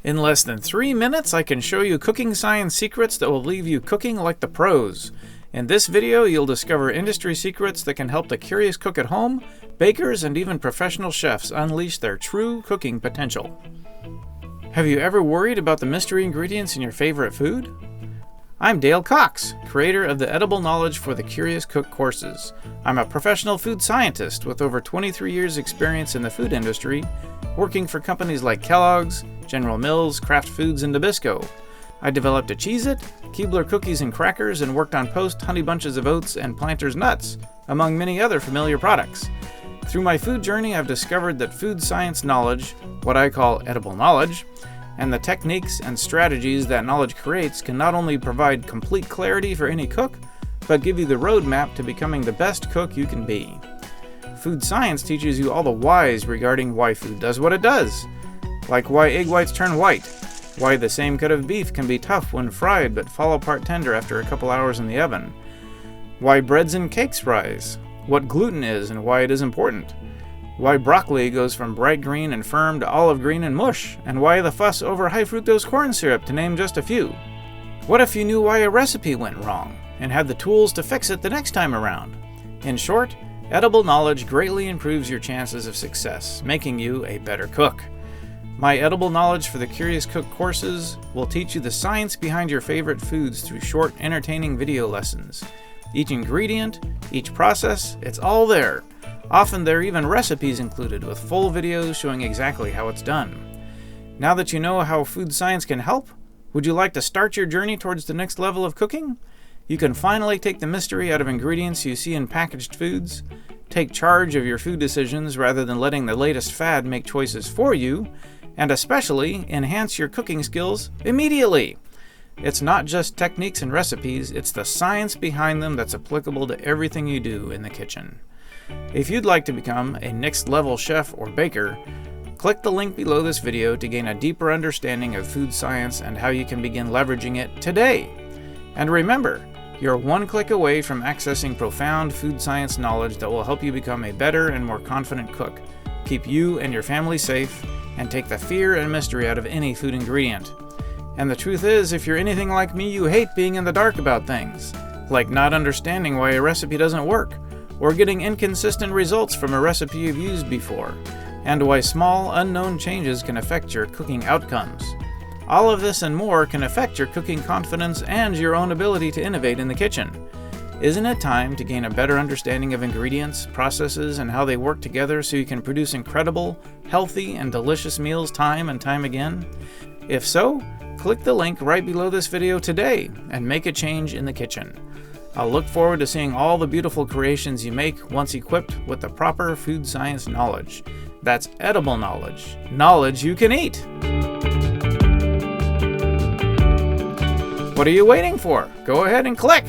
In less than 3 minutes, I can show you cooking science secrets that will leave you cooking like the pros. In this video, you'll discover industry secrets that can help the curious cook at home, bakers, and even professional chefs unleash their true cooking potential. Have you ever worried about the mystery ingredients in your favorite food? I'm Dale Cox, creator of the Edible Knowledge for the Curious Cook courses. I'm a professional food scientist with over 23 years experience in the food industry, working for companies like Kellogg's, General Mills, Kraft Foods, and Nabisco. I developed a Cheez-It, Keebler cookies and crackers, and worked on Post Honey Bunches of Oats and Planters nuts, among many other familiar products. Through my food journey, I've discovered that food science knowledge, what I call edible knowledge, and the techniques and strategies that knowledge creates can not only provide complete clarity for any cook, but give you the roadmap to becoming the best cook you can be. Food science teaches you all the whys regarding why food does what it does, like why egg whites turn white, why the same cut of beef can be tough when fried but fall apart tender after a couple hours in the oven, why breads and cakes rise, what gluten is and why it is important, why broccoli goes from bright green and firm to olive green and mush, and why the fuss over high fructose corn syrup, to name just a few. What if you knew why a recipe went wrong, and had the tools to fix it the next time around? In short, edible knowledge greatly improves your chances of success, making you a better cook. My Edible Knowledge for the Curious Cook courses will teach you the science behind your favorite foods through short, entertaining video lessons. Each ingredient, each process, it's all there. Often there are even recipes included with full videos showing exactly how it's done. Now that you know how food science can help, would you like to start your journey towards the next level of cooking? You can finally take the mystery out of ingredients you see in packaged foods, take charge of your food decisions rather than letting the latest fad make choices for you, and especially enhance your cooking skills immediately. It's not just techniques and recipes, it's the science behind them that's applicable to everything you do in the kitchen. If you'd like to become a next-level chef or baker, click the link below this video to gain a deeper understanding of food science and how you can begin leveraging it today. And remember, you're one click away from accessing profound food science knowledge that will help you become a better and more confident cook, keep you and your family safe, and take the fear and mystery out of any food ingredient. And the truth is, if you're anything like me, you hate being in the dark about things, like not understanding why a recipe doesn't work, or getting inconsistent results from a recipe you've used before, and why small, unknown changes can affect your cooking outcomes. All of this and more can affect your cooking confidence and your own ability to innovate in the kitchen. Isn't it time to gain a better understanding of ingredients, processes, and how they work together so you can produce incredible, healthy, and delicious meals time and time again? If so, click the link right below this video today and make a change in the kitchen. I'll look forward to seeing all the beautiful creations you make once equipped with the proper food science knowledge. That's edible knowledge. Knowledge you can eat. What are you waiting for? Go ahead and click.